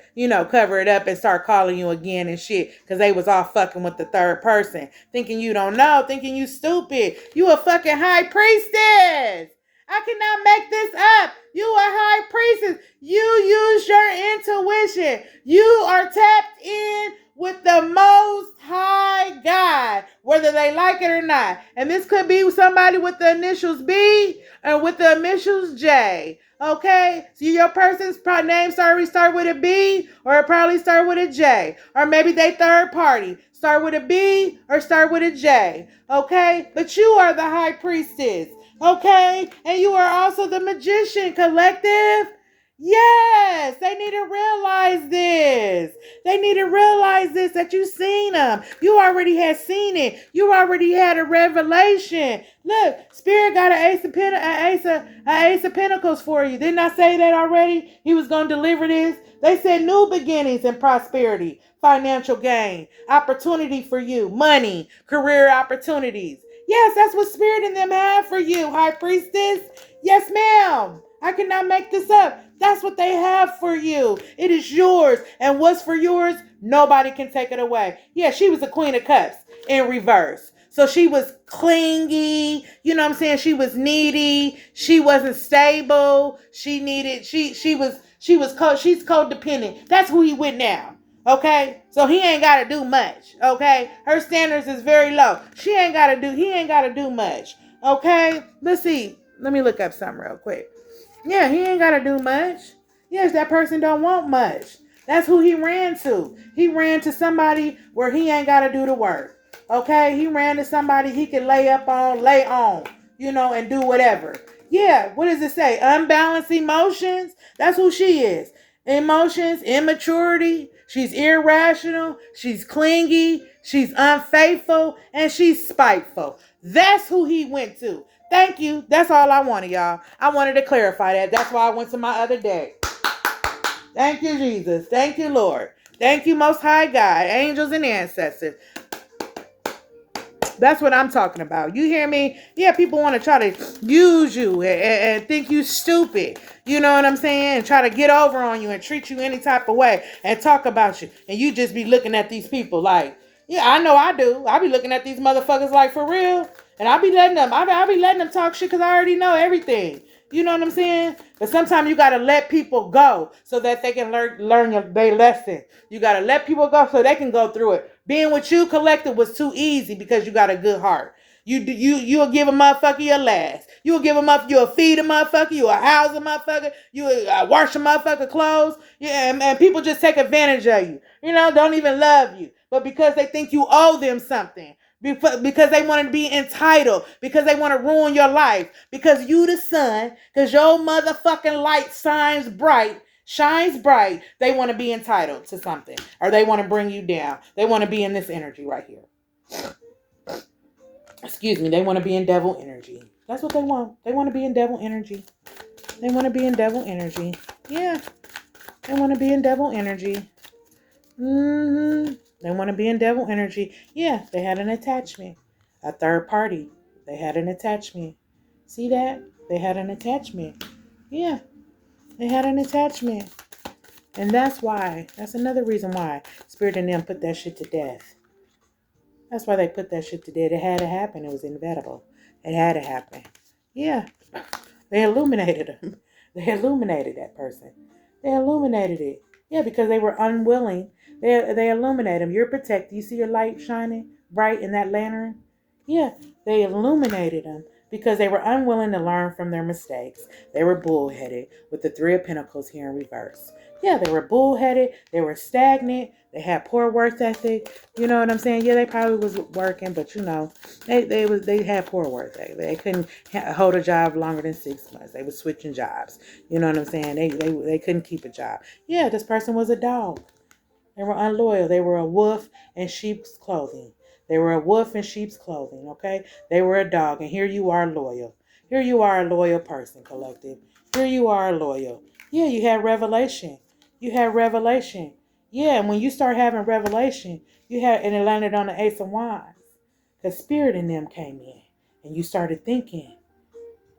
cover it up and start calling you again and shit because they was all fucking with the third person, thinking you don't know, thinking you stupid. You a fucking high priestess. I cannot make this up. You a high priestess. You use your intuition. You are tapped in with the most high God, whether they like it or not. And this could be somebody with the initials B or with the initials J. Okay? So your person's name start with a B or it probably start with a J. Or maybe they third party. Start with a B or start with a J. Okay? But you are the high priestess. Okay? And you are also the magician, collective. Yes, they need to realize this. They need to realize this, that you seen them. You already had seen it. You already had a revelation. Look, Spirit got an ace of pentacles for you. Didn't I say that already? He was going to deliver this. They said new beginnings and prosperity, financial gain, opportunity for you, money, career opportunities. Yes, that's what Spirit and them have for you, High Priestess. Yes, ma'am. I cannot make this up. That's what they have for you. It is yours. And what's for yours, nobody can take it away. Yeah, she was the Queen of Cups in reverse. So she was clingy, you know what I'm saying? She was needy. She wasn't stable. She's codependent. That's who he with now. Okay? So he ain't got to do much. Okay? Her standards is very low. He ain't got to do much. Okay? Let's see. Let me look up something real quick. Yeah, he ain't got to do much. Yes, that person don't want much. That's who he ran to. He ran to somebody where he ain't got to do the work. Okay? He ran to somebody he could lay on, and do whatever. Yeah, what does it say? Unbalanced emotions? That's who she is. Emotions, immaturity. She's irrational. She's clingy. She's unfaithful. And she's spiteful. That's who he went to. Thank you. That's all I wanted, y'all. I wanted to clarify that. That's why I went to my other deck. Thank you, Jesus. Thank you, Lord. Thank you, Most High God, angels and ancestors. That's what I'm talking about. You hear me? Yeah, people want to try to use you and think you stupid. You know what I'm saying? And try to get over on you and treat you any type of way and talk about you. And you just be looking at these people like, yeah, I know I do. I be looking at these motherfuckers like, for real. And I be letting them talk shit because I already know everything. You know what I'm saying? But sometimes you got to let people go so that they can learn their lesson. You got to let people go so they can go through it. Being with you, collective, was too easy because you got a good heart. You'll give a motherfucker your last. You'll feed a motherfucker. You'll house a motherfucker. You'll wash a motherfucker clothes. Yeah, and people just take advantage of you. Don't even love you. But because they think you owe them something. Because they want to be entitled. Because they want to ruin your life. Because you the sun. Because your motherfucking light shines bright. They want to be entitled to something. Or they want to bring you down. They want to be in this energy right here. Excuse me. They want to be in devil energy. That's what they want. They want to be in devil energy. They want to be in devil energy. Yeah. They want to be in devil energy. They want to be in devil energy. Yeah, they had an attachment. A third party. They had an attachment. See that? They had an attachment. Yeah, they had an attachment. And that's another reason why Spirit and them put that shit to death. That's why they put that shit to death. It had to happen. It was inevitable. It had to happen. Yeah, they illuminated them. They illuminated that person. They illuminated it. Yeah, because they were unwilling. They illuminate them. You're protected. You see your light shining bright in that lantern? Yeah, they illuminated them because they were unwilling to learn from their mistakes. They were bullheaded with the Three of Pentacles here in reverse. Yeah, they were bullheaded. They were stagnant. They had poor work ethic. You know what I'm saying? Yeah, they probably was working, but they had poor work ethic. They couldn't hold a job longer than 6 months. They were switching jobs. You know what I'm saying? They couldn't keep a job. Yeah, this person was a dog. They were unloyal. They were a wolf in sheep's clothing. They were a wolf in sheep's clothing, okay? They were a dog, and here you are loyal. Here you are a loyal person, collective. Here you are loyal. Yeah, you had revelation. You had revelation. Yeah, and when you start having revelation, and it landed on the Ace of Wands. Because spirit in them came in. And you started thinking.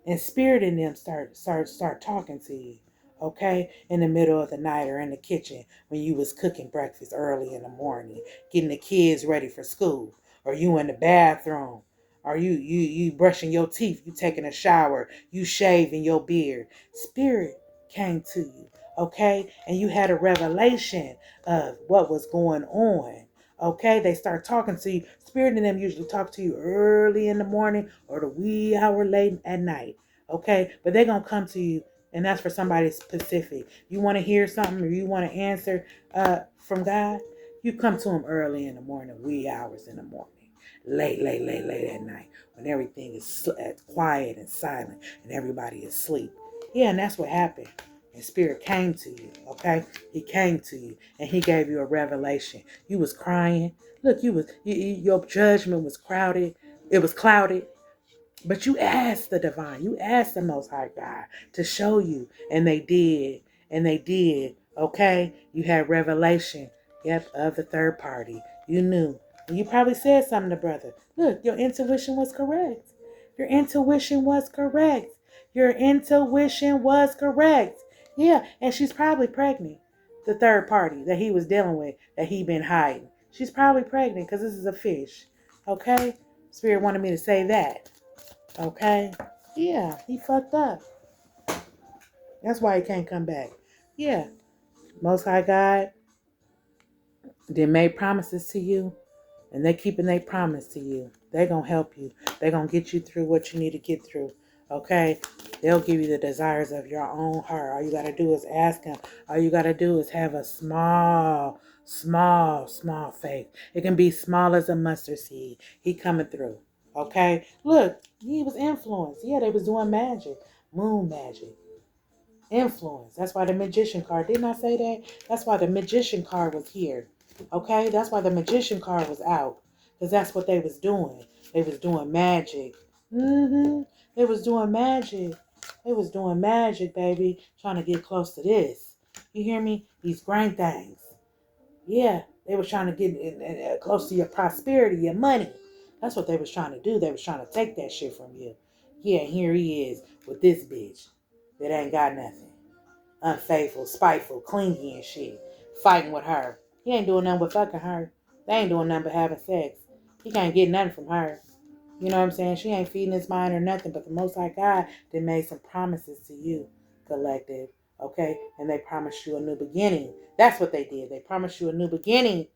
And spirit in them start talking to you. Okay? In the middle of the night or in the kitchen when you was cooking breakfast early in the morning, getting the kids ready for school. Or you in the bathroom. Or you brushing your teeth, you taking a shower, you shaving your beard. Spirit came to you. Okay? And you had a revelation of what was going on. Okay, they start talking to you. Spirit in them usually talk to you early in the morning or the wee hour late at night. Okay, but they're gonna come to you, and that's for somebody specific. You want to hear something or you want to answer from God, you come to him early in the morning, wee hours in the morning, late at night, when everything is quiet and silent and everybody is asleep. Yeah, and that's what happened. And spirit came to you, okay? He came to you and he gave you a revelation. You was crying. Look, your judgment was crowded. It was clouded. But you asked the divine, you asked the Most High God to show you. And they did. And they did. Okay? You had revelation. Yep, of the third party. You knew. And you probably said something to brother. Look, your intuition was correct. Your intuition was correct. Your intuition was correct. Yeah, and she's probably pregnant. The third party that he was dealing with, that he been hiding. She's probably pregnant because this is a fish. Okay? Spirit wanted me to say that. Okay? Yeah, he fucked up. That's why he can't come back. Yeah. Most High God, they made promises to you, and they keeping their promise to you. They gonna help you. They gonna get you through what you need to get through. Okay? They'll give you the desires of your own heart. All you gotta do is ask him. All you gotta do is have a small faith. It can be small as a mustard seed. He coming through. Okay? Look, he was influenced. Yeah, they was doing magic. Moon magic. Influence. That's why the magician card, didn't I say that? That's why the magician card was here. Okay? That's why the magician card was out. Because that's what they was doing. They was doing magic. They was doing magic. They was doing magic, baby. Trying to get close to this. You hear me? These grand things. Yeah. They was trying to get close to your prosperity, your money. That's what they was trying to do. They was trying to take that shit from you. Yeah, here he is with this bitch that ain't got nothing. Unfaithful, spiteful, clingy and shit. Fighting with her. He ain't doing nothing but fucking her. They ain't doing nothing but having sex. He can't get nothing from her. You know what I'm saying? She ain't feeding his mind or nothing, but the Most High God then made some promises to you, collective. Okay? And they promised you a new beginning. That's what they did. They promised you a new beginning.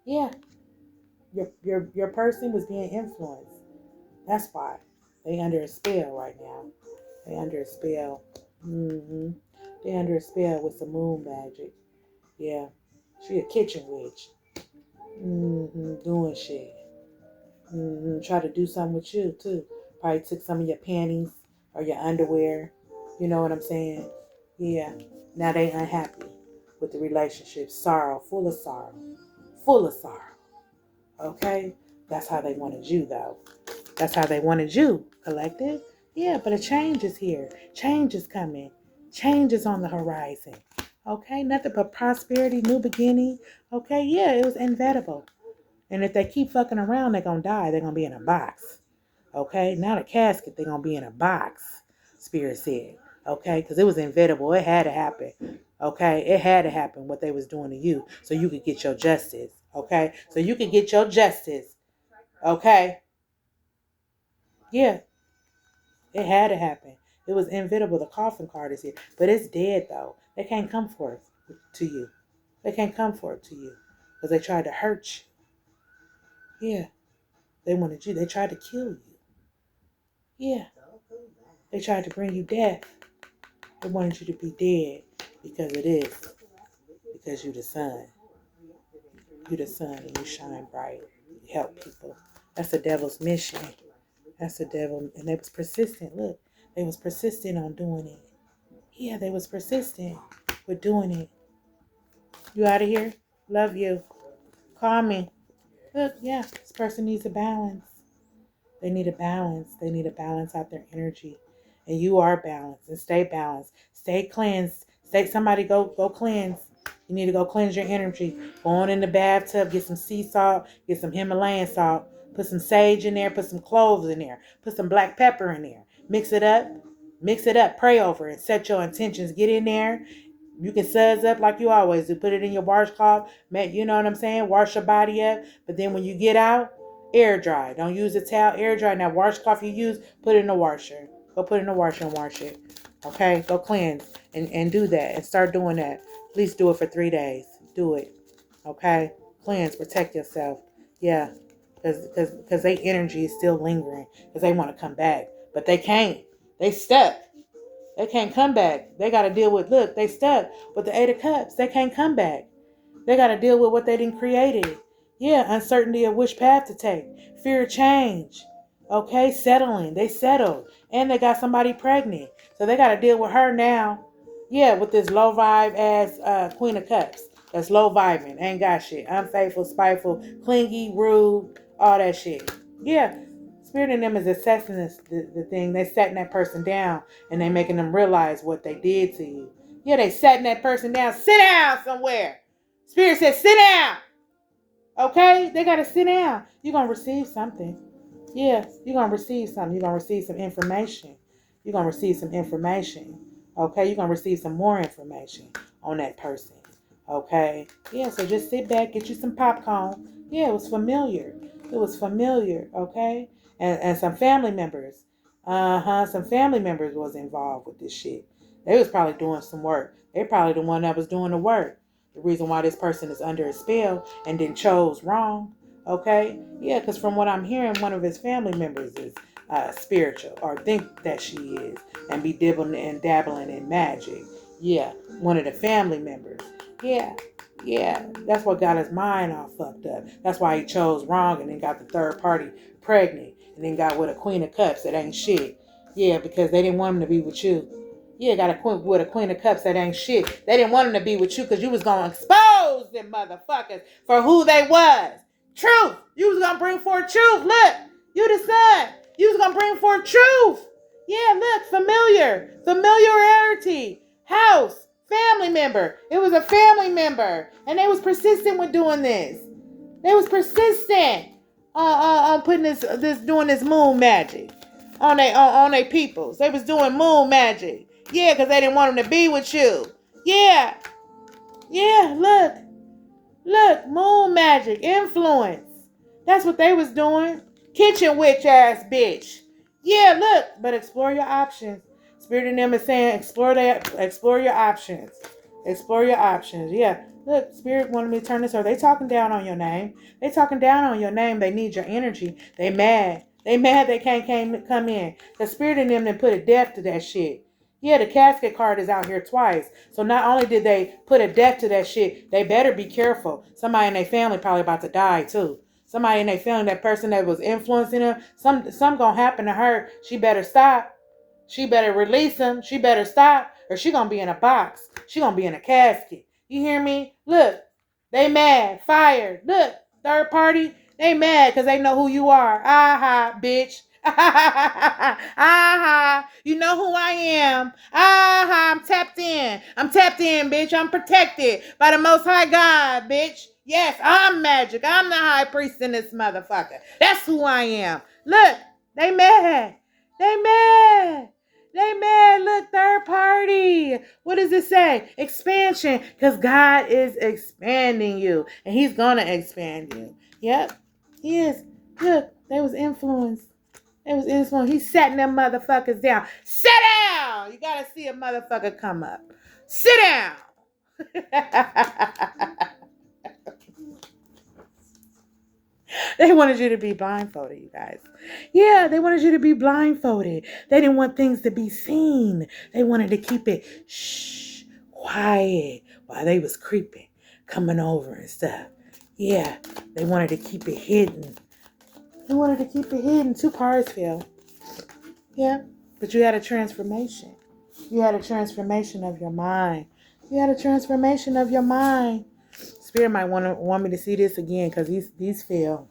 Yeah. Your person was being influenced. That's why. They under a spell right now. They under a spell. They under a spell with some moon magic. Yeah. She a kitchen witch. Doing shit. Try to do something with you too. Probably took some of your panties or your underwear. You know what I'm saying? Yeah. Now they unhappy with the relationship. Sorrow. Full of sorrow. Full of sorrow. Okay? That's how they wanted you though. That's how they wanted you, collective. Yeah, but a change is here. Change is coming. Change is on the horizon. Okay, nothing but prosperity, new beginning. Okay, yeah, it was inevitable. And if they keep fucking around, they're going to die. They're going to be in a box. Okay, not a casket. They're going to be in a box, Spirit said. Okay, because it was inevitable. It had to happen. Okay, it had to happen what they was doing to you so you could get your justice. Okay, so you could get your justice. Okay, yeah, it had to happen. It was inevitable. The coffin card is here. But it's dead, though. They can't come forth to you. They can't come forth to you. Because they tried to hurt you. Yeah. They wanted you. They tried to kill you. Yeah. They tried to bring you death. They wanted you to be dead. Because it is. Because you the sun. You the sun and you shine bright. You help people. That's the devil's mission. That's the devil. And they was persistent. Look. They was persistent on doing it. Yeah, they was persistent with doing it. You out of here? Love you. Call me. Look, yeah, this person needs a balance. They need a balance. They need to balance out their energy. And you are balanced. And stay balanced. Stay cleansed. Somebody go cleanse. You need to go cleanse your energy. Go on in the bathtub, get some sea salt, get some Himalayan salt, put some sage in there, put some cloves in there, put some black pepper in there. Mix it up, pray over it, set your intentions, get in there. You can suds up like you always do. Put it in your washcloth. You know what I'm saying? Wash your body up. But then when you get out, air dry. Don't use a towel, air dry. Now washcloth you use, put it in the washer. Go put it in the washer and wash it. Okay? Go cleanse and do that and start doing that. Please do it for 3 days. Do it. Okay? Cleanse, protect yourself. Yeah. Because their energy is still lingering. Because they want to come back. But they can't. They stuck. They can't come back. They got to deal with, look, they stuck with the 8 of Cups. They can't come back. They got to deal with what they didn't created. Yeah, uncertainty of which path to take. Fear of change. Okay, settling. They settled. And they got somebody pregnant. So they got to deal with her now. Yeah, with this low vibe ass Queen of Cups. That's low vibing. Ain't got shit. Unfaithful, spiteful, clingy, rude, all that shit. Yeah. Spirit in them is assessing the thing. They setting that person down and they making them realize what they did to you. Yeah, they setting that person down. Sit down somewhere. Spirit says, sit down. Okay? They got to sit down. You're going to receive something. Yeah, you're going to receive something. You're going to receive some information. You're going to receive some information. Okay? You're going to receive some more information on that person. Okay? Yeah, so just sit back, get you some popcorn. Yeah, it was familiar. It was familiar. Okay? And some family members. Some family members was involved with this shit. They was probably doing some work. They probably the one that was doing the work. The reason why this person is under a spell and then chose wrong. Okay? Yeah, because from what I'm hearing, one of his family members is spiritual or think that she is and be dibbling and dabbling in magic. Yeah, one of the family members. Yeah, that's what got his mind all fucked up. That's why he chose wrong and then got the third party pregnant and then got with a Queen of Cups that ain't shit. Yeah, because they didn't want him to be with you. Yeah, got a queen with a Queen of Cups that ain't shit. They didn't want him to be with you because you was going to expose them motherfuckers for who they was. Truth. You was going to bring forth truth. Look, you the son. You was going to bring forth truth. Yeah, look, familiarity, house, family member. It was a family member. And they was persistent with doing this. They was persistent on putting doing this moon magic on they peoples. They was doing moon magic. Yeah, because they didn't want them to be with you. Yeah, look, moon magic, influence. That's what they was doing. Kitchen witch ass bitch. Yeah, look, but explore your options. Spirit in them is saying explore your options. Explore your options. Yeah. Look, Spirit wanted me to turn this over. They talking down on your name. They talking down on your name. They need your energy. They mad. They mad they can't come in. The Spirit in them then put a death to that shit. Yeah, the casket card is out here twice. So not only did they put a death to that shit, they better be careful. Somebody in their family probably about to die too. Somebody in their family, that person that was influencing them, some gonna happen to her. She better stop. She better release him. She better stop, or she gonna be in a box. She gonna be in a casket. You hear me? Look, they mad, fired. Look, third party, they mad because they know who you are. Aha, bitch. Aha, you know who I am. Aha, I'm tapped in. I'm tapped in, bitch. I'm protected by the Most High God, bitch. Yes, I'm magic. I'm the high priest in this motherfucker. That's who I am. Look, they mad. They mad. They mad. Look, third party. What does it say? Expansion. Because God is expanding you. And he's going to expand you. Yep. He is. Look, they was influenced. They was influenced. He's setting them motherfuckers down. Sit down. You got to see a motherfucker come up. Sit down. They wanted you to be blindfolded, you guys. Yeah, they wanted you to be blindfolded. They didn't want things to be seen. They wanted to keep it quiet while they was creeping, coming over and stuff. Yeah, they wanted to keep it hidden. They wanted to keep it hidden. 2 cards fell. Yeah, but you had a transformation. You had a transformation of your mind. You had a transformation of your mind. Spirit might want me to see this again because these fell.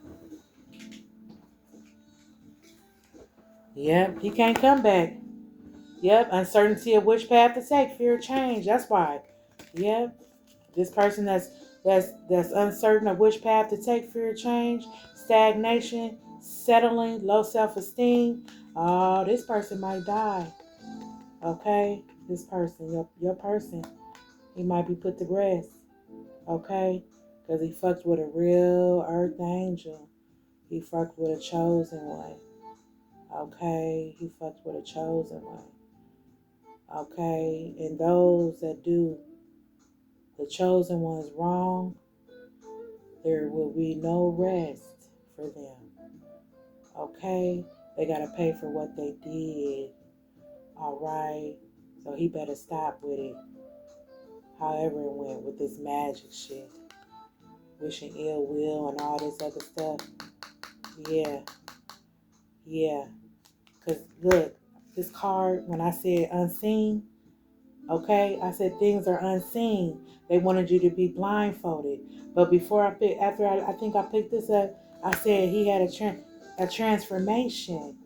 Yep, he can't come back. Yep, uncertainty of which path to take, fear of change. That's why. Yep. This person that's uncertain of which path to take, fear of change, stagnation, settling, low self-esteem. Oh, this person might die. Okay? This person, your person, he might be put to rest. Okay? Because he fucked with a real earth angel. He fucked with a chosen one. Okay? He fucked with a chosen one. Okay? And those that do the chosen ones wrong, there will be no rest for them. Okay? They got to pay for what they did. All right? So he better stop with it. However it went with this magic shit. Wishing ill will and all this other stuff. Yeah. Yeah. Because look, this card, when I said unseen, okay, I said things are unseen. They wanted you to be blindfolded. But before I think I picked this up, I said he had a transformation.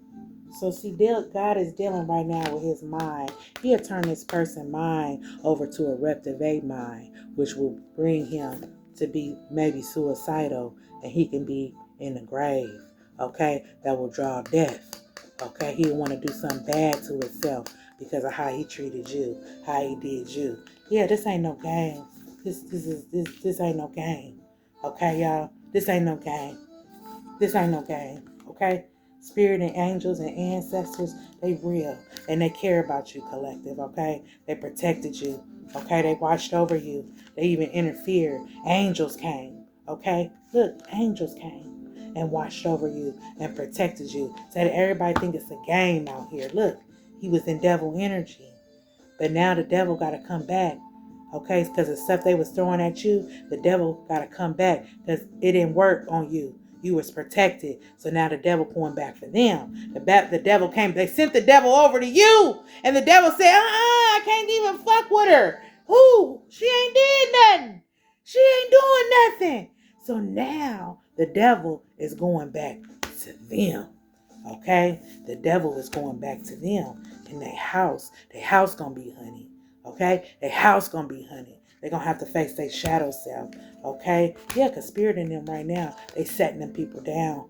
So see, God is dealing right now with his mind. He'll turn this person's mind over to a reprobate mind, which will bring him to be maybe suicidal, and he can be in the grave. Okay, that will draw death. Okay, he'll want to do something bad to himself because of how he treated you, how he did you. Yeah, this ain't no game. This ain't no game. Okay, y'all, this ain't no game. This ain't no game, okay? Spirit and angels and ancestors, they real. And they care about you, collective, okay? They protected you, okay? They watched over you. They even interfered. Angels came, okay? Look, angels came and watched over you and protected you. So that everybody think it's a game out here. Look, he was in devil energy. But now the devil got to come back. Okay, because the stuff they was throwing at you, the devil got to come back because it didn't work on you. You was protected. So now the devil going back for them. The devil came. They sent the devil over to you. And the devil said, I can't even fuck with her. Who? She ain't did nothing. She ain't doing nothing. So now the devil is going back to them. Okay? The devil is going back to them in their house. Their house gonna be honey. Okay? Their house gonna be honey. They're gonna have to face their shadow self. Okay? Yeah, because spirit in them right now, they setting them people down.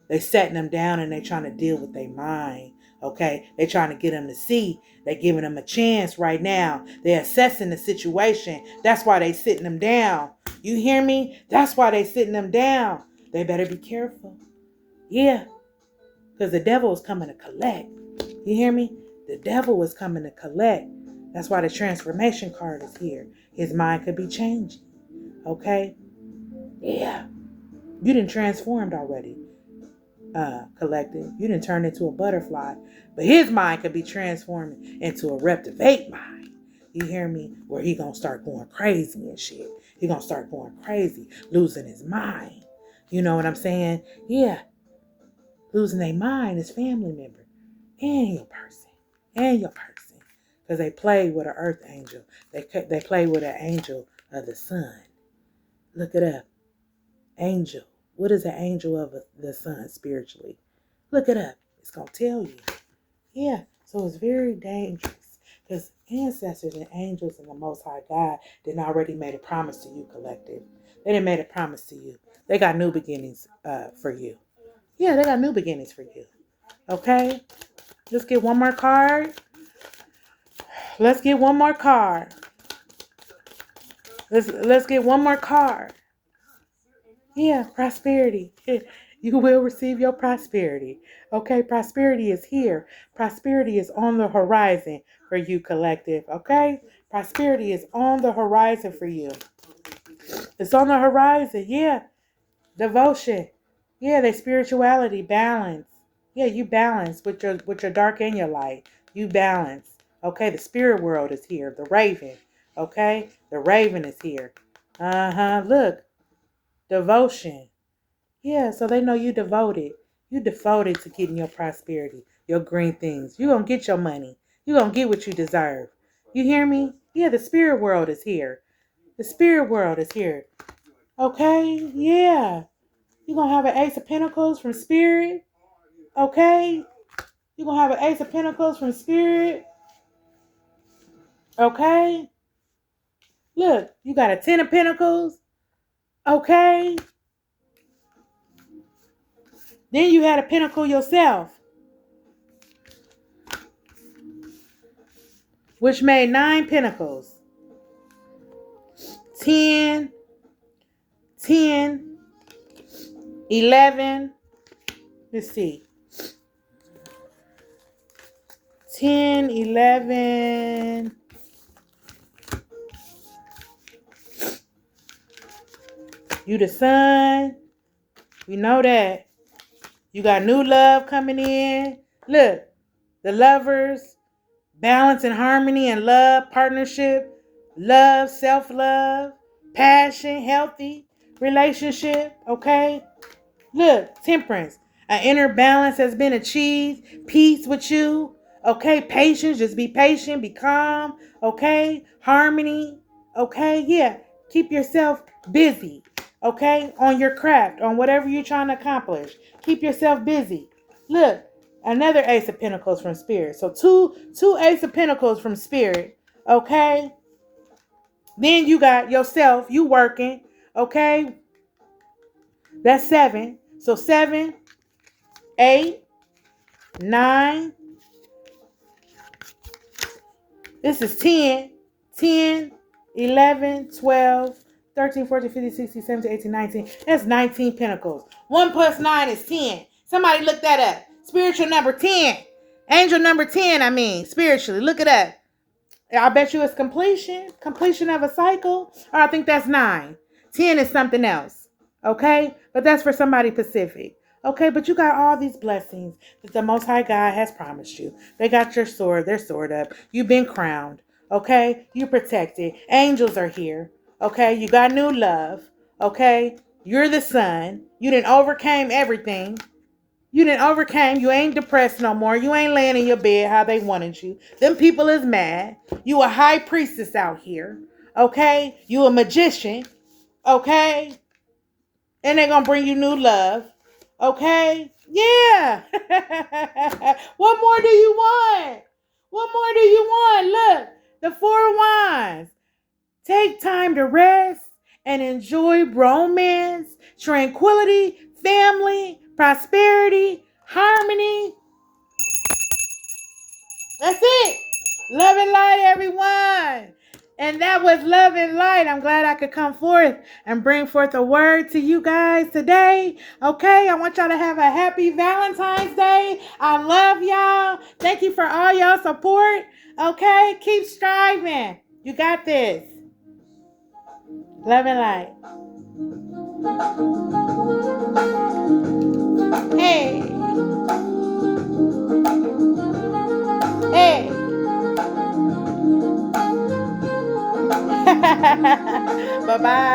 They setting them down and they trying to deal with their mind. Okay? They trying to get them to see. They giving them a chance right now. They're assessing the situation. That's why they sitting them down. You hear me? That's why they sitting them down. They better be careful. Yeah. Because the devil is coming to collect. You hear me? The devil is coming to collect. That's why the transformation card is here. His mind could be changing. Okay? Yeah. You done transformed already. Collective. You done turned into a butterfly. But his mind could be transformed into a reprobate mind. You hear me? Where he gonna start going crazy and shit. He gonna start going crazy. Losing his mind. You know what I'm saying? Yeah. Losing their mind is family member and your person because they play with an earth angel. They play with an angel of the sun. Look it up. Angel. What is an angel of the sun spiritually? Look it up. It's gonna tell you. Yeah. So it's very dangerous because ancestors and angels and the Most High God did already made a promise to you, collective. They didn't made a promise to you. They got new beginnings for you. Yeah, they got new beginnings for you. Okay? Let's get one more card. Let's get one more card. Let's get one more card. Yeah, prosperity. You will receive your prosperity. Okay, prosperity is here. Prosperity is on the horizon for you, collective. Okay? Prosperity is on the horizon for you. It's on the horizon. Yeah. Devotion. Yeah, they spirituality, balance. Yeah, you balance with your dark and your light. You balance. Okay, the spirit world is here. The raven. Okay? The raven is here. Uh-huh. Look. Devotion. Yeah, so they know you devoted. You devoted to getting your prosperity, your green things. You gonna get your money. You gonna get what you deserve. You hear me? Yeah, the spirit world is here. The spirit world is here. Okay? Yeah. You're going to have an Ace of Pentacles from Spirit. Okay? You're going to have an Ace of Pentacles from Spirit. Okay? Look, you got a 10 of Pentacles. Okay. Then you had a Pentacle yourself, which made 9 Pentacles. 10, 10, 11. Let's see. 10, 11. You the sun. We know that. You got new love coming in. Look, the lovers, balance and harmony and love, partnership, love, self-love, passion, healthy relationship, okay? Look, temperance. An inner balance has been achieved. Peace with you. Okay, patience. Just be patient. Be calm. Okay, harmony. Okay, yeah. Keep yourself busy. Okay, on your craft, on whatever you're trying to accomplish. Keep yourself busy. Look, another Ace of Pentacles from Spirit. So two Ace of Pentacles from Spirit. Okay. Then you got yourself. You working. Okay. That's 7. So 7. 8, 9. This is 10, 10, 11, 12, 13, 14, 15, 16, 17, 18, 19. That's 19 Pentacles. 1 plus 9 is 10. Somebody look that up. Spiritual number 10. Angel number 10, spiritually. Look it up. I bet you it's completion. Completion of a cycle. Or I think that's 9. 10 is something else. Okay? But that's for somebody Pacific. Okay, but you got all these blessings that the Most High God has promised you. They got your sword, their sword up. You've been crowned. Okay? You're protected. Angels are here. Okay? You got new love. Okay? You're the sun. You done overcame everything. You done overcame. You ain't depressed no more. You ain't laying in your bed how they wanted you. Them people is mad. You a high priestess out here. Okay? You a magician. Okay? And they're going to bring you new love. Okay? Yeah. What more do you want? What more do you want? Look, the 4 of Wands. Take time to rest and enjoy romance, tranquility, family, prosperity, harmony. That's it. Love and light, everyone. And that was Love and Light. I'm glad I could come forth and bring forth a word to you guys today. Okay, I want y'all to have a happy Valentine's Day. I love y'all. Thank you for all y'all support. Okay, keep striving. You got this. Love and Light. Hey. Hey. Bye-bye.